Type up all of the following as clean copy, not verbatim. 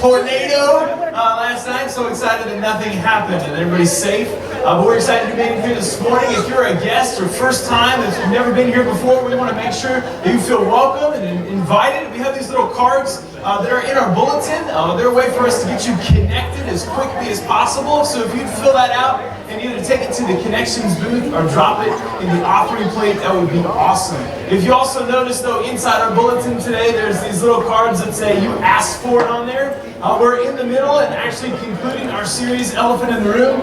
tornado last night. So excited that nothing happened and everybody's safe. But we're excited to be here this morning. If you're a guest or first time, if you've never been here before, we want to make sure that you feel welcome and invited. We have these little cards that are in our bulletin. They're a way for us to get you connected as quickly as possible. So if you'd fill that out and either take it to the connections booth or drop it in the offering plate, that would be awesome. If you also notice, though, inside our bulletin today, there's these little cards that say you asked for it on there. We're in the middle and actually concluding our series, Elephant in the Room.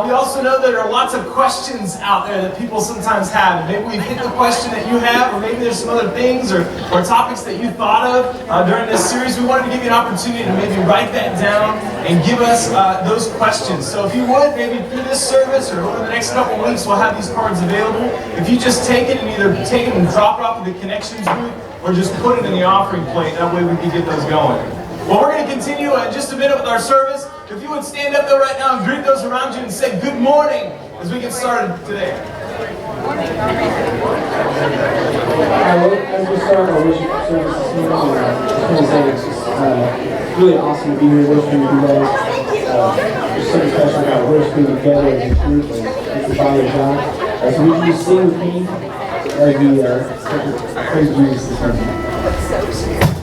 We also know that there are lots of questions out there that people sometimes have. Maybe we've hit the question that you have, or maybe there's some other things or topics that you thought of during this series. We wanted to give you an opportunity to maybe write that down and give us those questions. So if you would, maybe through this service or over the next couple weeks, we'll have these cards available. If you just take it and either take it and drop it off at the connections booth or just put it in the offering plate, that way we can get those going. Well, we're going to continue in just a minute with our service. If you would stand up there right now and greet those around you and say good morning as we get started today. As we start our worship service this morning, I just want to say it's just really awesome to be here worshiping with you guys. There's something special about worshiping together as a group and with the body of God. So would you sing with me as we praise Jesus this morning?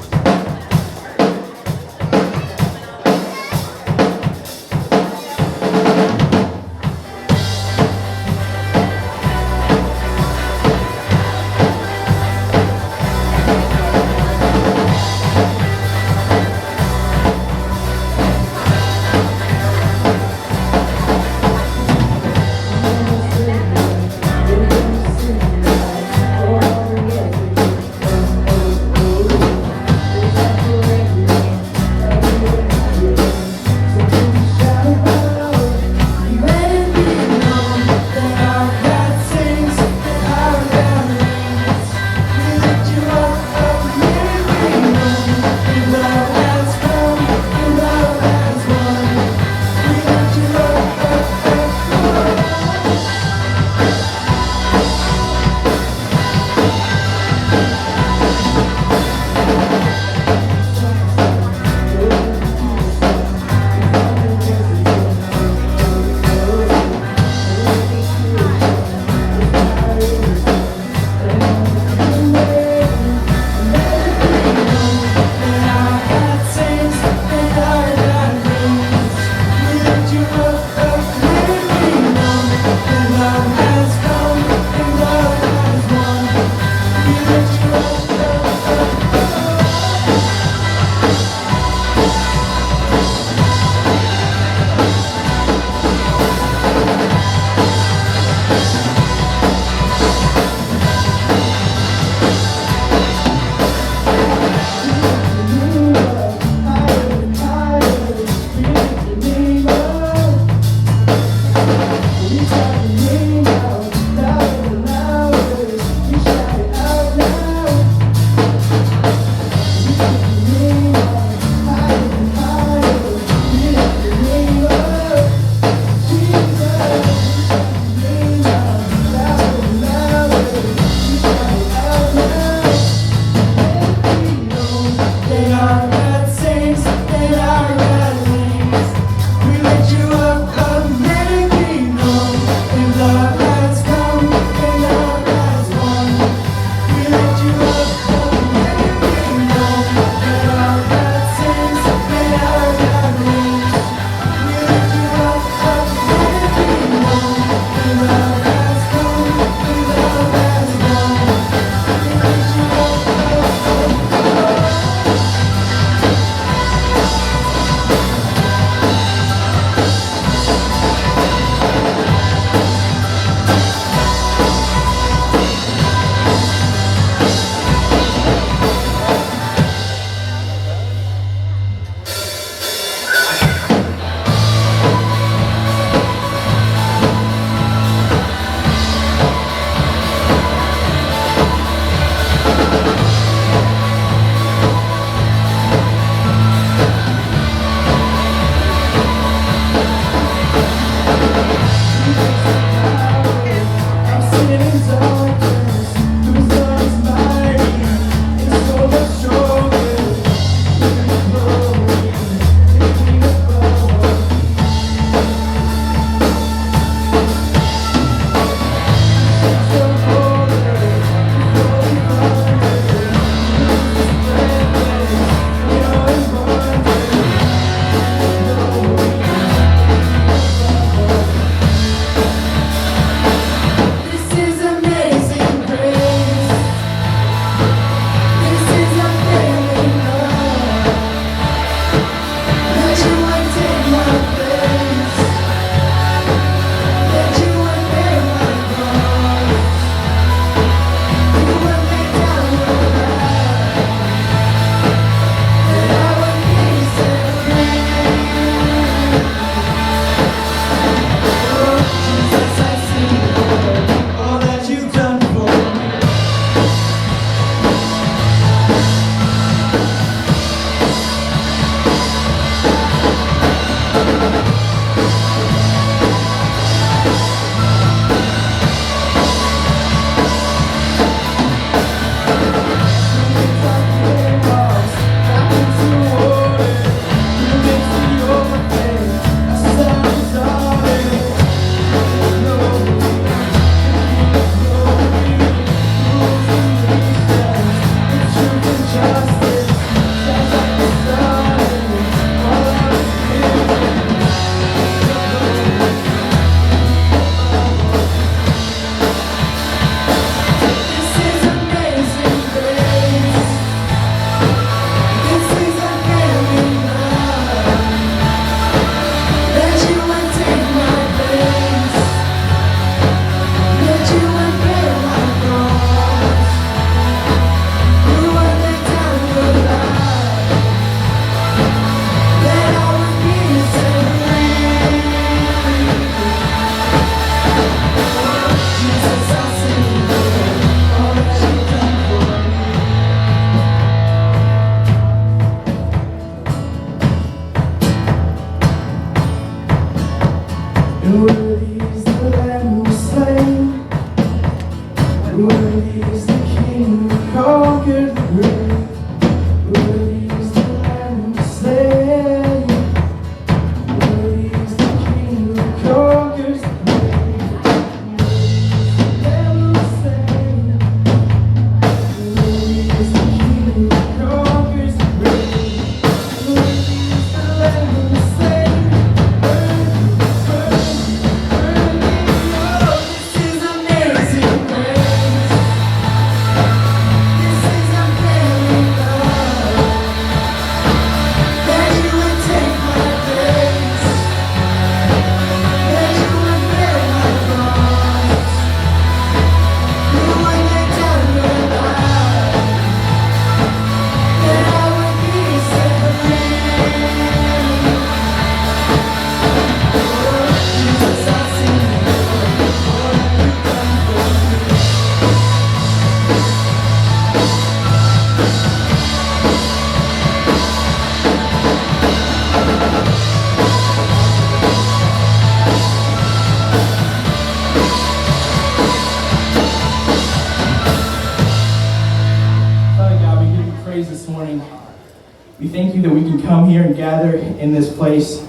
We thank you that we can come here and gather in this place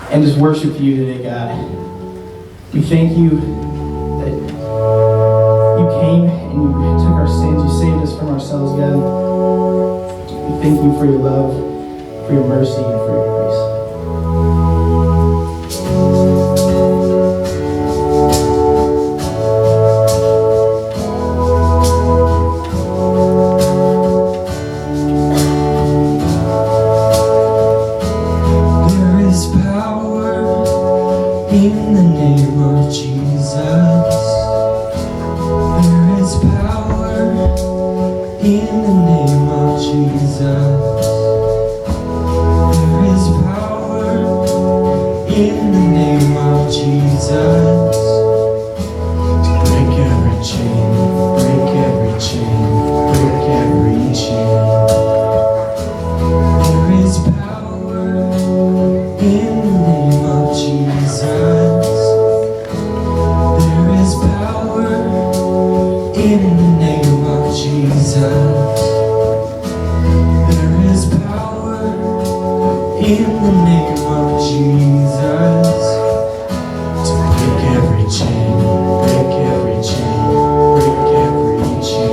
and just worship you today, God. We thank you that you came and you took our sins, you saved us from ourselves, God. We thank you for your love, for your mercy, and for your grace. In the name of Jesus, there is power. In the name of Jesus, there is power. In the name of Jesus, to break every chain, break every chain, break every chain. There is power in the name of Jesus. There is power in the name of Jesus. There is power in the name of Jesus to break every chain, break every chain, break every chain.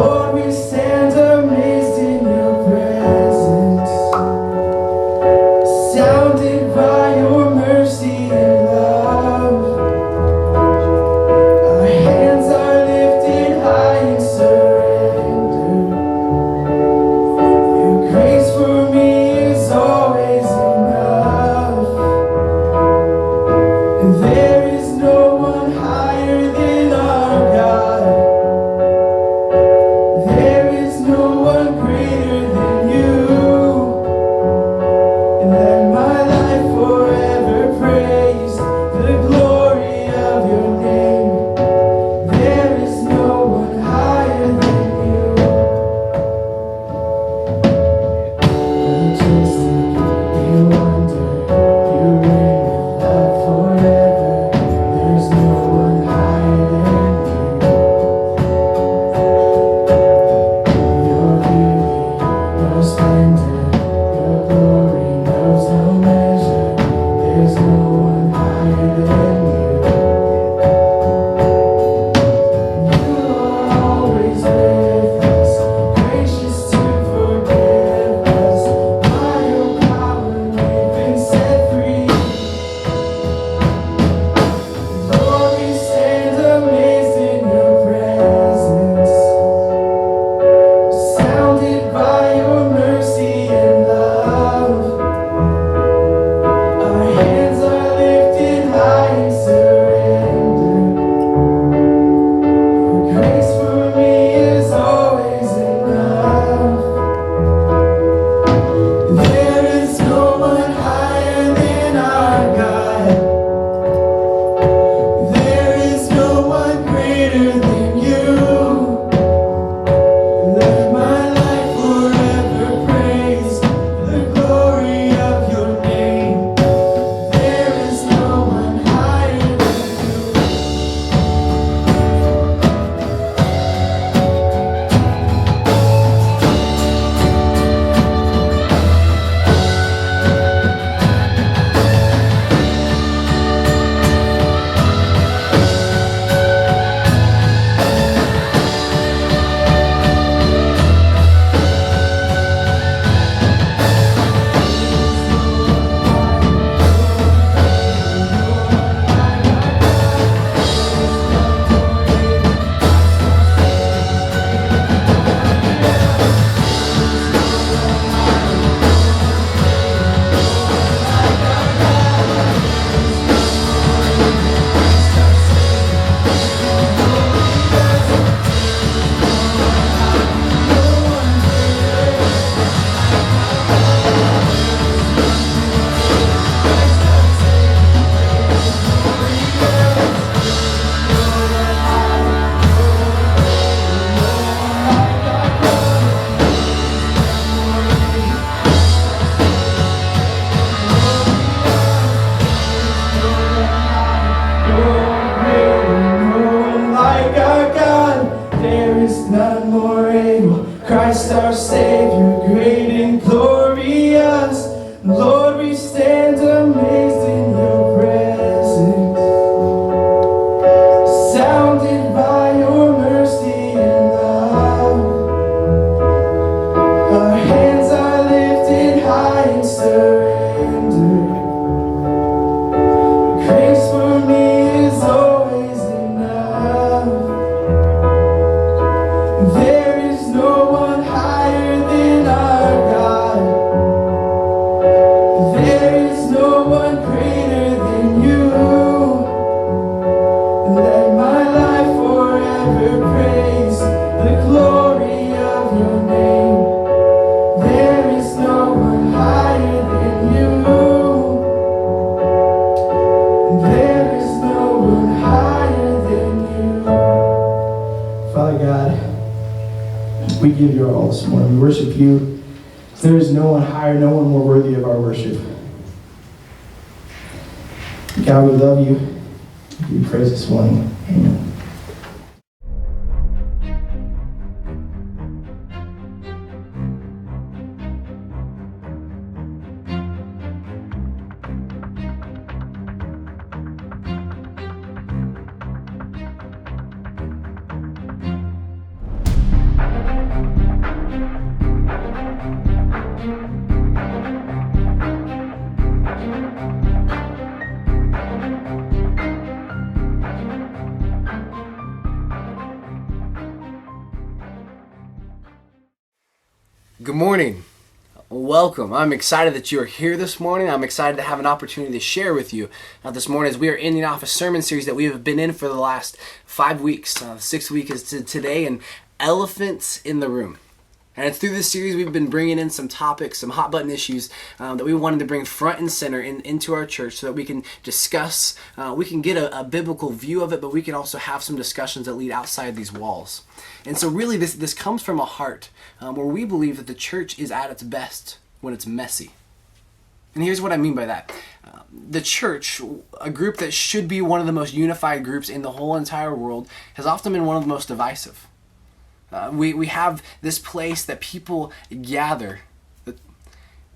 Lord, we stand amazed in your presence, astounded by your mercy and love. Our hands are lifted high in surrender. Your grace for me is always enough. And there is no one higher than our God. There is no one greater than you. And let my life forever praise the glory of your name. There is no one higher than you. Majestic, you wonder, you reign with love forever. There's no one higher than you. Your beauty, your splendor, your glory knows no measure. There's no one higher than you. You are always with us, gracious to forgive us. By your power we've been set free. Lord, we stand amazed in your presence, astounded by your mercy and love. Our hands are lifted high in surrender. Your grace for me is always enough. There is no one higher than our God. There is no one greater than you. Let my life forever praise the glory of your name. There is no one higher than you. Like our God, there is none more able. Christ our Savior, great and glorious. Lord, we stand amazed in your presence, astounded by your mercy and love. Our hands are lifted high in surrender. Grace for me is always enough. There is no one higher than our God. There is no one greater than you. Let my life forever praise the glory of your name. There is no one higher than you. There is no one higher than you. Father God, we give you all this morning. We worship you. There is no one higher, no one more worthy of our worship. God, we love you. We give you praise this morning. Amen. Good morning. Welcome. I'm excited that you are here this morning. I'm excited to have an opportunity to share with you this morning as we are ending off a sermon series that we have been in for the last 5 weeks. 6th week is today, and elephants in the room. And it's through this series we've been bringing in some topics, some hot button issues that we wanted to bring front and center into our church so that we can discuss, we can get a biblical view of it, but we can also have some discussions that lead outside these walls. And so really this comes from a heart where we believe that the church is at its best when it's messy. And here's what I mean by that. The church, a group that should be one of the most unified groups in the whole entire world, has often been one of the most divisive. We have this place that people gather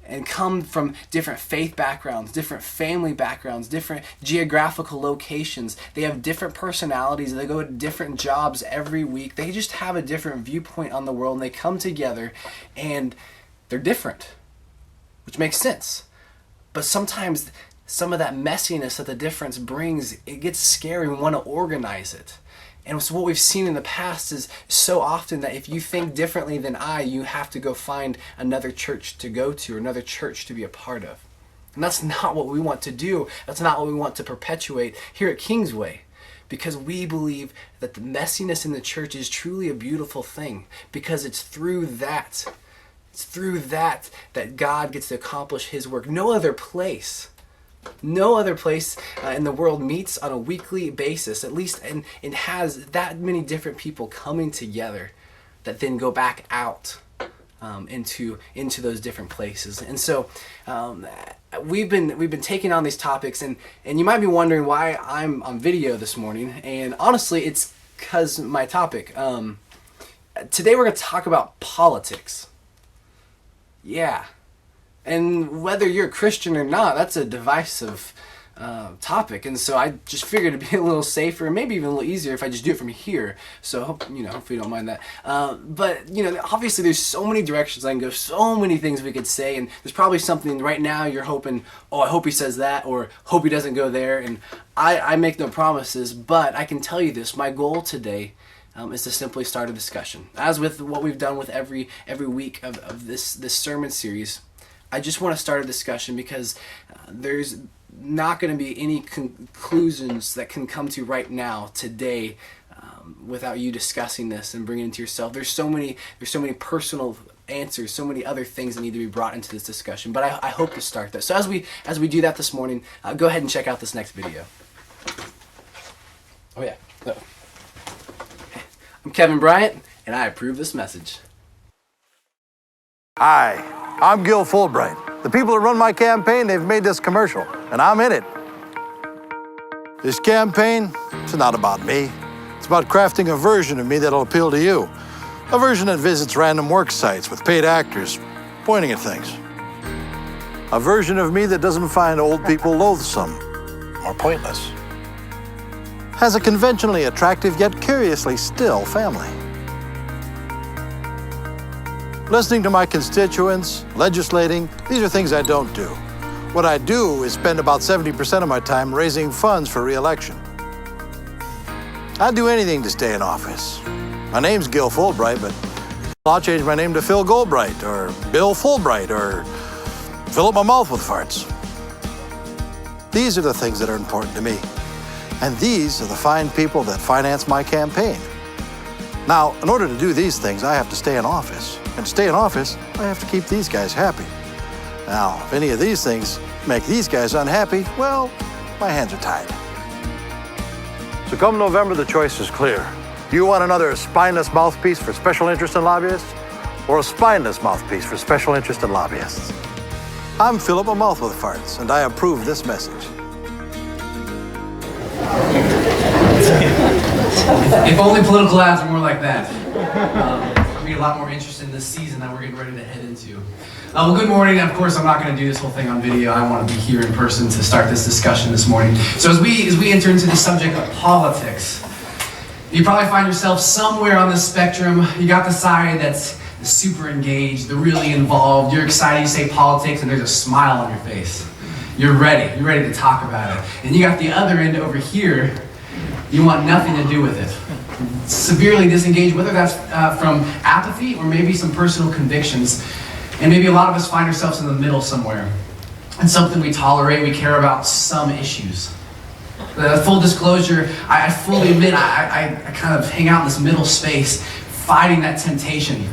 and come from different faith backgrounds, different family backgrounds, different geographical locations. They have different personalities. They go to different jobs every week. They just have a different viewpoint on the world, and they come together and they're different, which makes sense. But sometimes some of that messiness that the difference brings, it gets scary. We want to organize it. And so what we've seen in the past is so often that if you think differently than you have to go find another church to go to or another church to be a part of. And that's not what we want to do. That's not what we want to perpetuate here at Kingsway. Because we believe that the messiness in the church is truly a beautiful thing. Because it's through that that God gets to accomplish His work. No other place in the world meets on a weekly basis, at least, and has that many different people coming together that then go back out into those different places. And so we've been taking on these topics, and you might be wondering why I'm on video this morning. And honestly, it's because my topic. Today we're going to talk about politics. Yeah. And whether you're a Christian or not, that's a divisive topic. And so I just figured it'd be a little safer and maybe even a little easier if I just do it from here. So hopefully you don't mind that. But obviously there's so many directions I can go, so many things we could say. And there's probably something right now you're hoping, oh, I hope he says that, or hope he doesn't go there. And I make no promises, but I can tell you this. My goal today is to simply start a discussion. As with what we've done with every week of this sermon series, I just want to start a discussion because there's not going to be any conclusions that can come to right now, today, without you discussing this and bringing it to yourself. There's so many personal answers, so many other things that need to be brought into this discussion. But I hope to start that. So as we do that this morning, go ahead and check out this next video. Oh yeah. I'm Kevin Bryant, and I approve this message. Hi. I'm Gil Fulbright. The people that run my campaign, they've made this commercial, and I'm in it. This campaign, it's not about me. It's about crafting a version of me that'll appeal to you. A version that visits random work sites with paid actors pointing at things. A version of me that doesn't find old people loathsome or pointless. Has a conventionally attractive yet curiously still family. Listening to my constituents, legislating, these are things I don't do. What I do is spend about 70% of my time raising funds for re-election. I'd do anything to stay in office. My name's Gil Fulbright, but I'll change my name to Phil Goldbright, or Bill Fulbright, or fill up my mouth with farts. These are the things that are important to me. And these are the fine people that finance my campaign. Now, in order to do these things, I have to stay in office. And to stay in office, I have to keep these guys happy. Now, if any of these things make these guys unhappy, well, my hands are tied. So come November, the choice is clear. Do you want another spineless mouthpiece for special interest in lobbyists, or a spineless mouthpiece for special interest in lobbyists? I'm Philip a Mouth with Farts, and I approve this message. If only political ads were more like that. I'll be a lot more interested in this season that we're getting ready to head into. Well, good morning. Of course, I'm not going to do this whole thing on video. I want to be here in person to start this discussion this morning. So as we enter into the subject of politics, you probably find yourself somewhere on the spectrum. You got the side that's super engaged, the really involved. You're excited. You say politics, and there's a smile on your face. You're ready. You're ready to talk about it. And you got the other end over here. You want nothing to do with it. severely disengaged, whether that's from apathy or maybe some personal convictions. And maybe a lot of us find ourselves in the middle somewhere. It's something we tolerate, we care about some issues. Full disclosure, I fully admit I kind of hang out in this middle space, fighting that temptation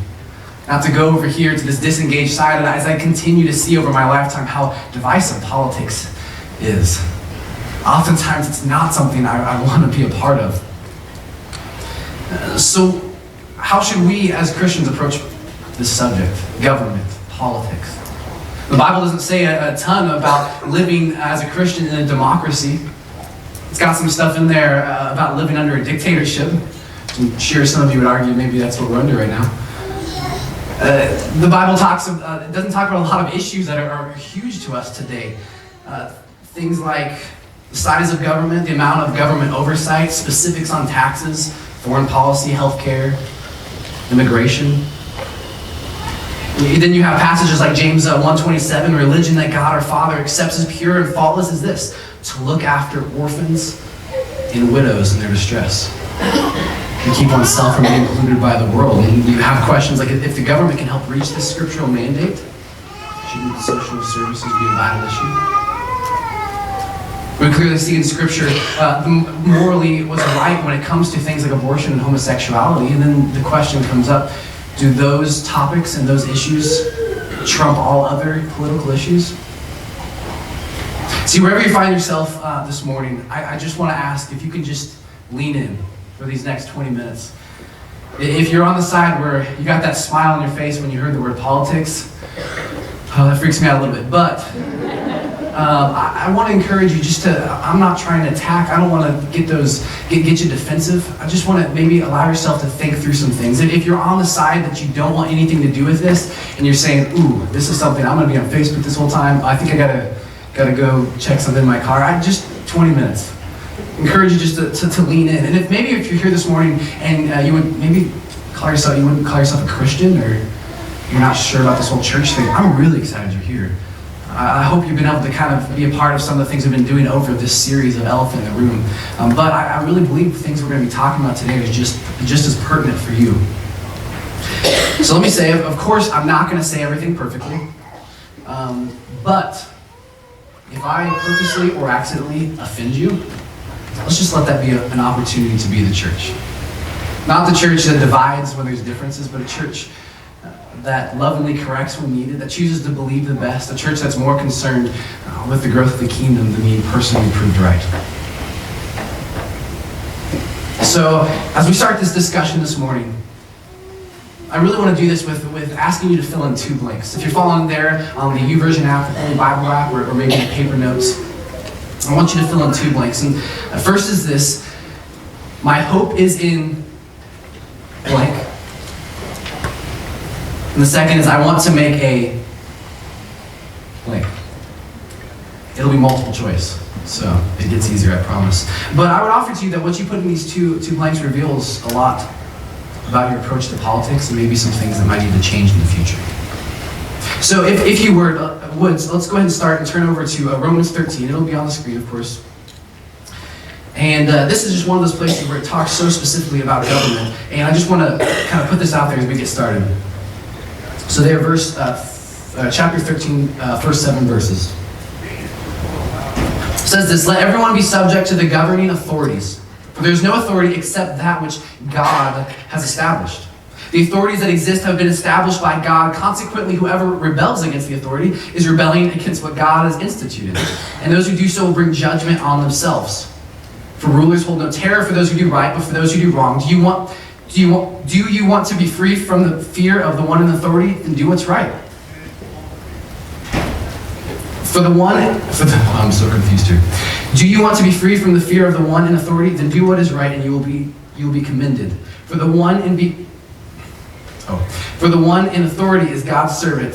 not to go over here to this disengaged side, and as I continue to see over my lifetime how divisive politics is. Oftentimes it's not something I want to be a part of. So how should we as Christians approach this subject? Government, politics. The Bible doesn't say a ton about living as a Christian in a democracy. It's got some stuff in there about living under a dictatorship. I'm sure some of you would argue maybe that's what we're under right now. The Bible doesn't talk about a lot of issues that are huge to us today. Things like the size of government, the amount of government oversight, specifics on taxes, foreign policy, healthcare, immigration. Then you have passages like James 1:27, religion that God our Father accepts as pure and faultless is this, to look after orphans and widows in their distress. To keep oneself from being polluted by the world. And you have questions like, if the government can help reach this scriptural mandate, shouldn't social services be a vital issue? We clearly see in Scripture morally what's right when it comes to things like abortion and homosexuality, and then the question comes up, do those topics and those issues trump all other political issues? See, wherever you find yourself this morning, I just want to ask if you can just lean in for these next 20 minutes. If you're on the side where you got that smile on your face when you heard the word politics, oh, that freaks me out a little bit, but I want to encourage you just to, I'm not trying to attack, I don't want to get you defensive. I just want to maybe allow yourself to think through some things. If you're on the side that you don't want anything to do with this, and you're saying, ooh, this is something, I'm going to be on Facebook this whole time, I think I gotta go check something in my car, just 20 minutes. Encourage you just to lean in. And if you're here this morning and you would maybe you wouldn't call yourself a Christian, or you're not sure about this whole church thing, I'm really excited you're here. I hope you've been able to kind of be a part of some of the things we've been doing over this series of Elephant in the Room. But I really believe the things we're going to be talking about today are just as pertinent for you. So let me say, of course, I'm not going to say everything perfectly. But if I purposely or accidentally offend you, let's just let that be an opportunity to be the church. Not the church that divides when there's differences, but a church that lovingly corrects when needed, that chooses to believe the best, a church that's more concerned with the growth of the kingdom than being personally proved right. So, as we start this discussion this morning, I really want to do this with asking you to fill in 2 blanks. If you're following there on the YouVersion app, the Holy Bible app, or maybe the paper notes, I want you to fill in 2 blanks. And first is this: my hope is in blank. And the second is I want to make a blank. It'll be multiple choice, so it gets easier, I promise. But I would offer to you that what you put in these two blanks reveals a lot about your approach to politics and maybe some things that might need to change in the future. So if you would, let's go ahead and start and turn over to Romans 13. It'll be on the screen, of course. And this is just one of those places where it talks so specifically about government. And I just want to kind of put this out there as we get started. So there, chapter 13, first 7 verses. It says this: let everyone be subject to the governing authorities, for there is no authority except that which God has established. The authorities that exist have been established by God. Consequently, whoever rebels against the authority is rebelling against what God has instituted. And those who do so will bring judgment on themselves. For rulers hold no terror for those who do right, but for those who do wrong. Do you want to be free from the fear of the one in authority? Then do what's right. I'm so confused here. Do you want to be free from the fear of the one in authority? Then do what is right, and you will be commended. For the one in authority is God's servant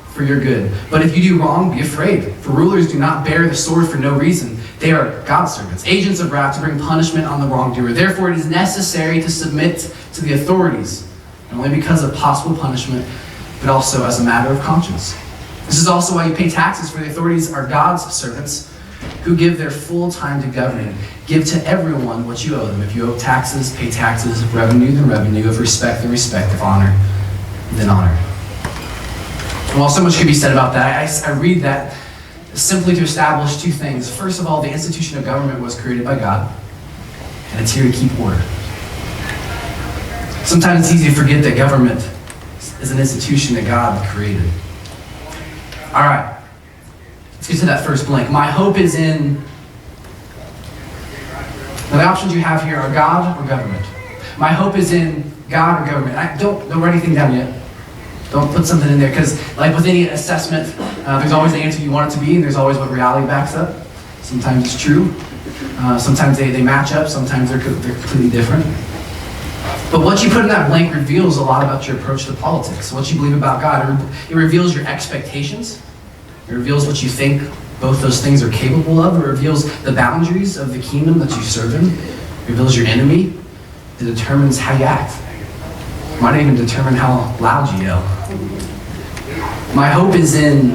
for your good. But if you do wrong, be afraid. For rulers do not bear the sword for no reason. They are God's servants, agents of wrath to bring punishment on the wrongdoer. Therefore, it is necessary to submit to the authorities, not only because of possible punishment, but also as a matter of conscience. This is also why you pay taxes, for the authorities are God's servants, who give their full time to govern. Give to everyone what you owe them. If you owe taxes, pay taxes. If revenue, then revenue. If respect, then respect. If honor, then honor. While so much could be said about that, I read that simply to establish two things. First of all, the institution of government was created by God, and it's here to keep order. Sometimes it's easy to forget that government is an institution that God created. All right, let's get to that first blank. My hope is in... Now the options you have here are God or government. My hope is in God or government. Don't write anything down yet. Don't put something in there, because like with any assessment, there's always the answer you want it to be, and there's always what reality backs up. Sometimes it's true. Sometimes they match up. Sometimes they're completely different. But what you put in that blank reveals a lot about your approach to politics, what you believe about God. It reveals your expectations. It reveals what you think both those things are capable of. It reveals the boundaries of the kingdom that you serve in. It reveals your enemy. It determines how you act. It might even determine how loud you yell. My hope is in...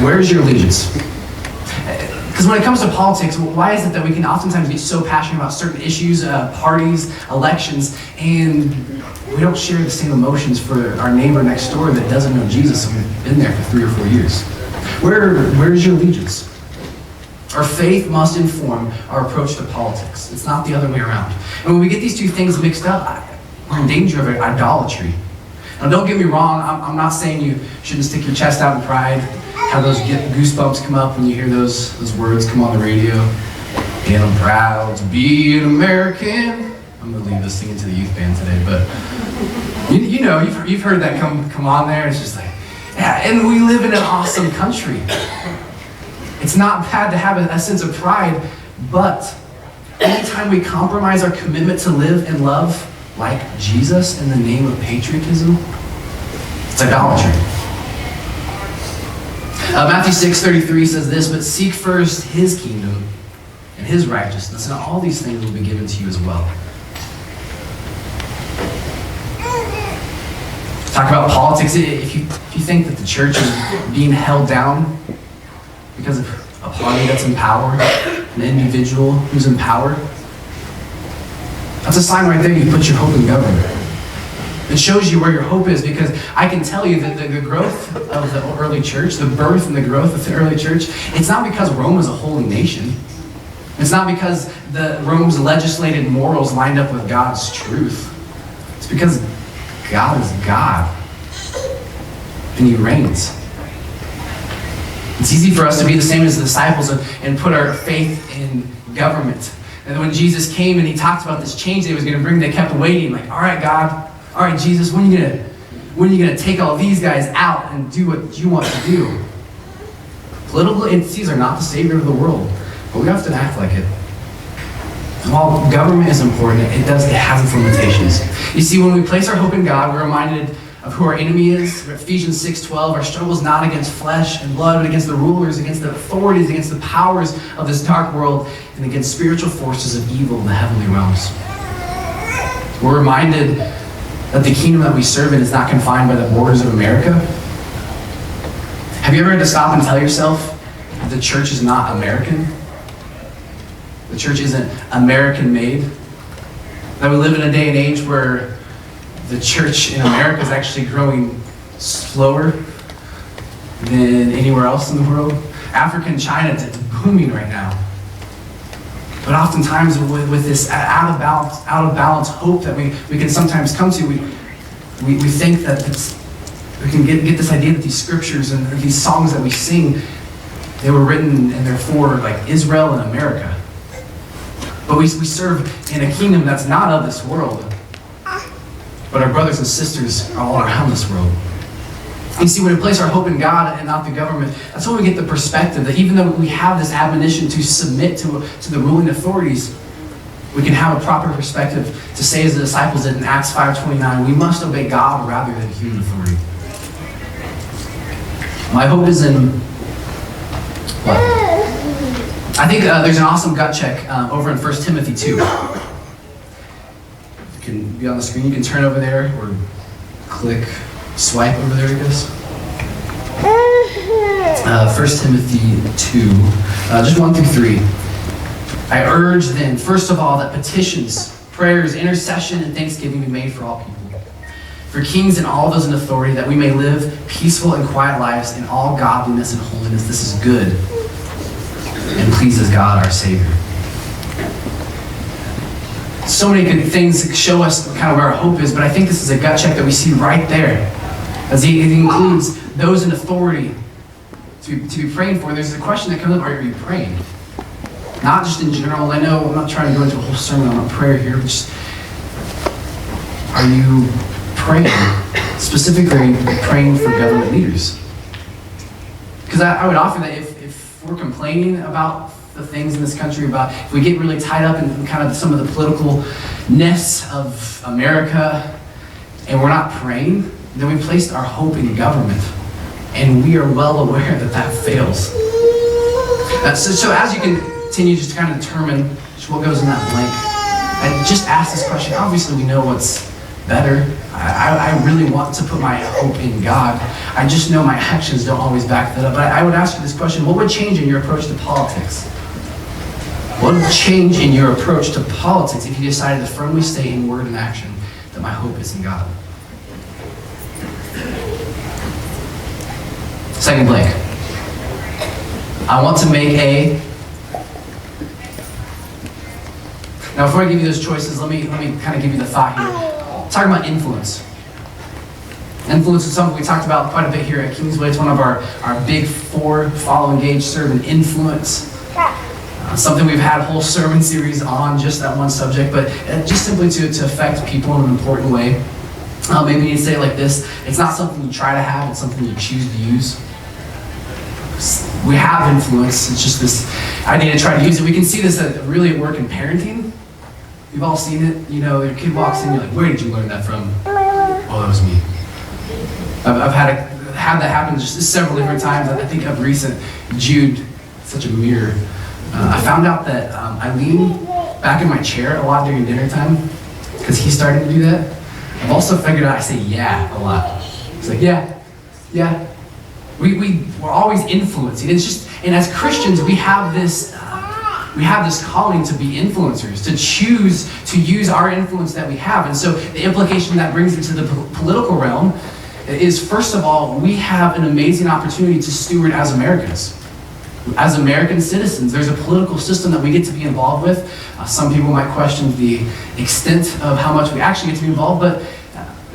Where's your allegiance? Because when it comes to politics, why is it that we can oftentimes get so passionate about certain issues, parties, elections, and we don't share the same emotions for our neighbor next door that doesn't know Jesus and we've been there for 3 or 4 years? Where's your allegiance? Our faith must inform our approach to politics. It's not the other way around. And when we get these two things mixed up, we're in danger of idolatry. Now don't get me wrong, I'm not saying you shouldn't stick your chest out in pride, have those goosebumps come up when you hear those words come on the radio. And I'm proud to be an American. I'm gonna leave this thing into the youth band today, but you know, you've heard that come on there. It's just like, yeah, and we live in an awesome country. It's not bad to have a sense of pride, but anytime we compromise our commitment to live and love like Jesus in the name of patriotism, it's idolatry. Matthew 6:33 says this, but seek first his kingdom and his righteousness, and all these things will be given to you as well. Talk about politics. If you think that the church is being held down because of a party that's in power, an individual who's in power, that's a sign right there you put your hope in government. It shows you where your hope is, because I can tell you that the growth of the early church, the birth and the growth of the early church, it's not because Rome was a holy nation. It's not because Rome's legislated morals lined up with God's truth. It's because God is God, and he reigns. It's easy for us to be the same as the disciples and put our faith in government. And when Jesus came and he talked about this change that he was going to bring, they kept waiting, like, all right, God, all right, Jesus, when are you gonna take all these guys out and do what you want to do? Political entities are not the savior of the world, but we often act like it. And while government is important, it has its limitations. You see, when we place our hope in God, we're reminded of who our enemy is. Ephesians 6:12, our struggle is not against flesh and blood, but against the rulers, against the authorities, against the powers of this dark world, and against spiritual forces of evil in the heavenly realms. We're reminded that the kingdom that we serve in is not confined by the borders of America. Have you ever had to stop and tell yourself that the church is not American? The church isn't American-made? That we live in a day and age where the church in America is actually growing slower than anywhere else in the world? Africa and China, it's booming right now. But oftentimes with this out of balance hope that we can sometimes come to, we think that we can get this idea that these scriptures and these songs that we sing, they were written and they're for like Israel and America. But we serve in a kingdom that's not of this world. But our brothers and sisters are all around this world. You see, when we place our hope in God and not the government, that's when we get the perspective that even though we have this admonition to submit to the ruling authorities, we can have a proper perspective to say, as the disciples did in Acts 5:29, we must obey God rather than human authority. My hope is in what? I think there's an awesome gut check over in 1 Timothy 2. You can be on the screen. You can turn over there or click. Swipe over there, I guess. 1 Timothy 2, just 1 through 3. I urge then, first of all, that petitions, prayers, intercession, and thanksgiving be made for all people, for kings and all those in authority, that we may live peaceful and quiet lives in all godliness and holiness. This is good and pleases God our Savior. So many good things show us kind of where our hope is, but I think this is a gut check that we see right there, as it includes those in authority to be praying for. There's a question that comes up: are you praying? Not just in general. I know I'm not trying to go into a whole sermon on prayer here, but just, are you praying? Specifically, are you praying for government leaders? Because I would offer that if we're complaining about the things in this country, about if we get really tied up in kind of some of the politicalness of America, and we're not praying, then we placed our hope in government, and we are well aware that that fails. So as you continue just to kind of determine just what goes in that blank, I just ask this question. Obviously, we know what's better. I really want to put my hope in God. I just know my actions don't always back that up. But I would ask you this question: what would change in your approach to politics? What would change in your approach to politics if you decided to firmly state in word and action that my hope is in God? Second blank. I want to make a... Now, before I give you those choices, let me kind of give you the thought here. Talking about influence. Influence is something we talked about quite a bit here at Kingsway. It's one of our big 4: follow, engage, serve, and influence. Something we've had a whole sermon series on, just that one subject, but just simply to affect people in an important way. Maybe you say it like this: it's not something you try to have, it's something you choose to use. We have influence, it's just this idea to try to use it. We can see this really at work in parenting. We've all seen it. You know, your kid walks in, you're like, where did you learn that from? Oh, that was me. I've had that happen just several different times. I think of recent, Jude, such a mirror. I found out that I lean back in my chair a lot during dinner time because he's starting to do that. I've also figured out I say yeah a lot. It's like, yeah. We're always influencing. It's just, and as Christians, we have this calling to be influencers, to choose to use our influence that we have. And so the implication that brings into the political realm is, first of all, we have an amazing opportunity to steward as Americans. As American citizens, there's a political system that we get to be involved with. Some people might question the extent of how much we actually get to be involved, but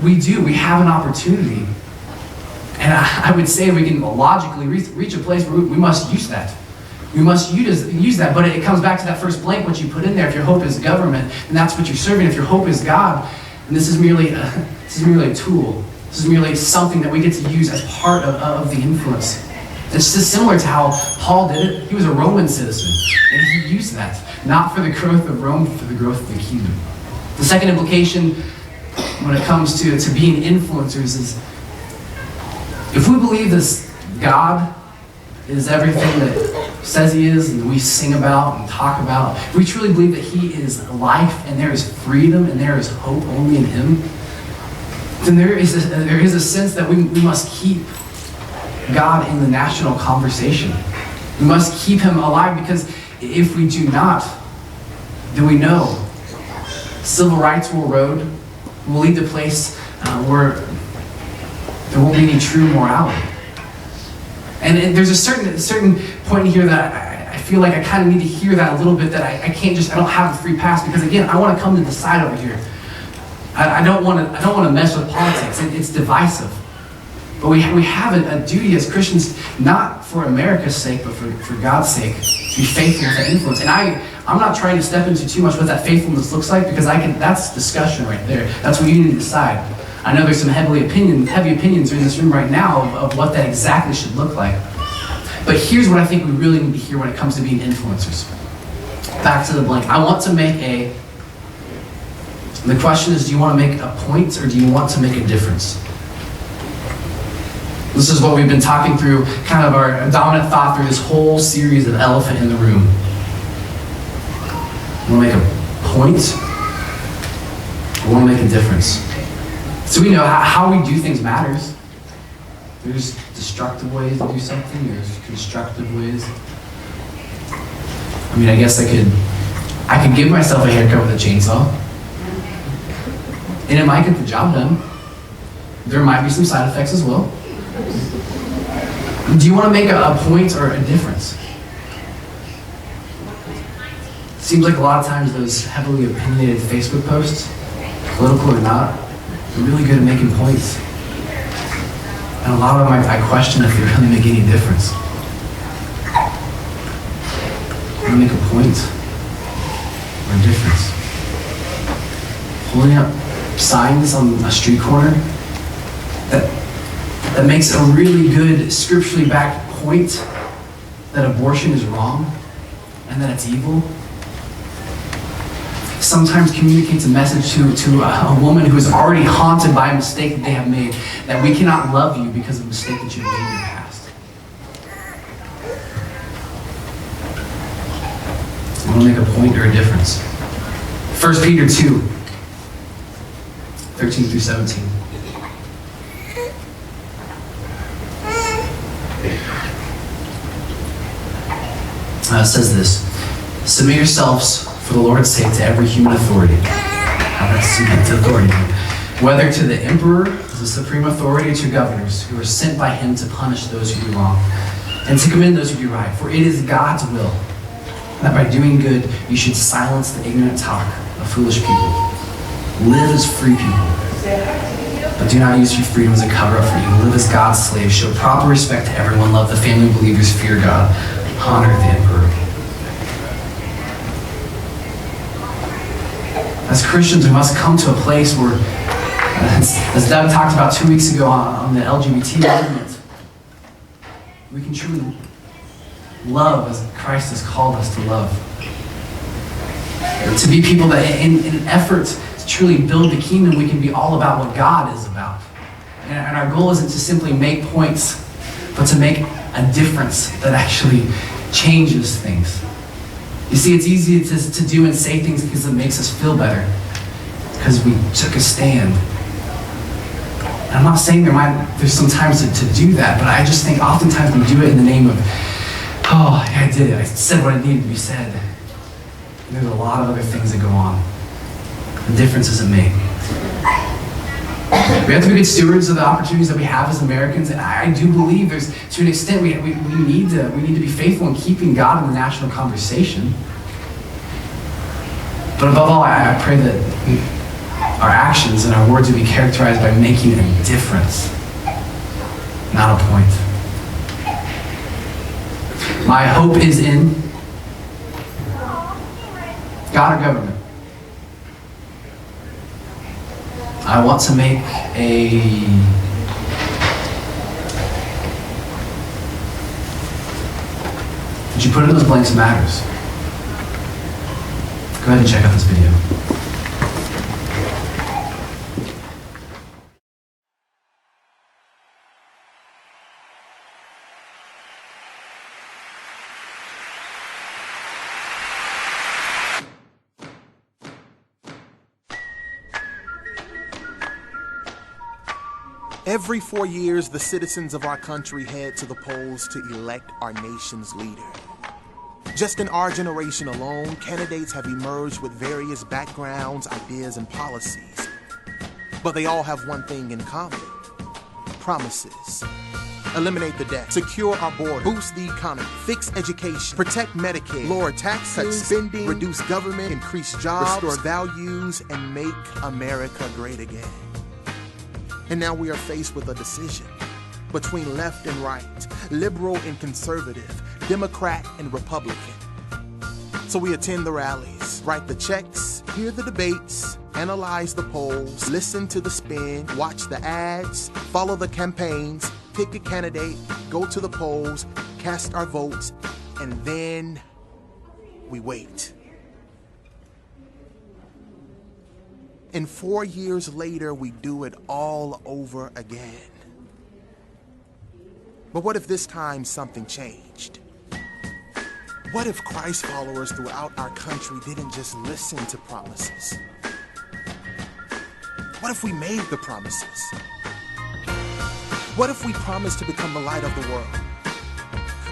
we do. We have an opportunity. And I would say we can logically reach a place where we must use that. We must use that, but it comes back to that first blank, what you put in there. If your hope is government, and that's what you're serving. If your hope is God, and this is merely a tool. This is merely something that we get to use as part of the influence. It's just similar to how Paul did it. He was a Roman citizen, and he used that, not for the growth of Rome, but for the growth of the kingdom. The second implication when it comes to being influencers is, if we believe this God is everything that says he is and we sing about and talk about, if we truly believe that he is life and there is freedom and there is hope only in him, then there is a sense that we must keep God in the national conversation. We must keep him alive, because if we do not, then we know civil rights will erode, will lead to a place where there won't be any true morality. And there's a certain point here that I feel like I kind of need to hear that a little bit, that I don't have a free pass, because again, I want to come to the side over here. I don't want to mess with politics. It's divisive. But we have a duty as Christians, not for America's sake, but for God's sake, to be faithful to influence. And I'm not trying to step into too much what that faithfulness looks like, because that's discussion right there. That's what you need to decide. I know there's some heavy opinions in this room right now of what that exactly should look like. But here's what I think we really need to hear when it comes to being influencers. Back to the blank. I want to make the question is, do you want to make a point, or do you want to make a difference? This is what we've been talking through, kind of our dominant thought through this whole series of Elephant in the Room. You want to make a point, or want to make a difference? So we know how we do things matters. There's destructive ways to do something, there's constructive ways. I mean, I guess I could give myself a haircut with a chainsaw, and it might get the job done. There might be some side effects as well. Do you want to make a point or a difference? Seems like a lot of times those heavily opinionated Facebook posts, political or not, are really good at making points. And a lot of them, I question if they really make any difference. You want to make a point or a difference. Holding up signs on a street corner that makes a really good scripturally backed point that abortion is wrong and that it's evil. Sometimes communicates a message to a woman who is already haunted by a mistake that they have made, that we cannot love you because of a mistake that you've made in the past. I want to make a point or a difference. 1 Peter 2, 13 through 17. It says this: submit yourselves for the Lord's sake to every human authority. Submit to authority. Whether to the emperor, as the supreme authority, or to governors, who are sent by him to punish those who do wrong, and to commend those who do right. For it is God's will that by doing good you should silence the ignorant talk of foolish people. Live as free people, but do not use your freedom as a cover-up for evil. Live as God's slaves. Show proper respect to everyone. Love the family of believers. Fear God. Honor the emperor. As Christians, we must come to a place where, as Doug talked about 2 weeks ago on the LGBT movement, we can truly love as Christ has called us to love. To be people that, in an effort to truly build the kingdom, we can be all about what God is about. And our goal isn't to simply make points, but to make a difference that actually changes things. You see, it's easy to do and say things because it makes us feel better, because we took a stand. And I'm not saying there's some times to do that, but I just think oftentimes we do it in the name of, oh, yeah, I did it. I said what needed to be said. And there's a lot of other things that go on. The difference isn't made. We have to be good stewards of the opportunities that we have as Americans, and I do believe there's, to an extent, we need to be faithful in keeping God in the national conversation. But above all, I pray that our actions and our words will be characterized by making a difference, not a point. My hope is in God or government. I want to make Would you put in those blanks matters? Go ahead and check out this video. Every 4 years, the citizens of our country head to the polls to elect our nation's leader. Just in our generation alone, candidates have emerged with various backgrounds, ideas, and policies. But they all have one thing in common: promises. Eliminate the debt, secure our border, boost the economy, fix education, protect Medicaid, lower taxes, cut spending, reduce government, increase jobs, restore values, and make America great again. And now we are faced with a decision between left and right, liberal and conservative, Democrat and Republican. So we attend the rallies, write the checks, hear the debates, analyze the polls, listen to the spin, watch the ads, follow the campaigns, pick a candidate, go to the polls, cast our votes, and then we wait. And 4 years later, we do it all over again. But what if this time something changed? What if Christ followers throughout our country didn't just listen to promises? What if we made the promises? What if we promise to become the light of the world,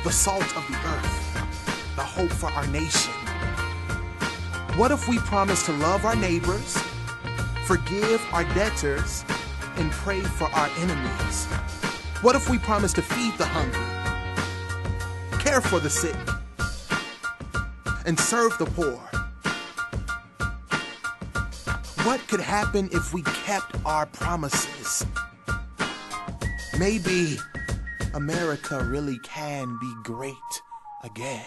the salt of the earth, the hope for our nation? What if we promise to love our neighbors, forgive our debtors, and pray for our enemies? What if we promise to feed the hungry, care for the sick, and serve the poor? What could happen if we kept our promises? Maybe America really can be great again.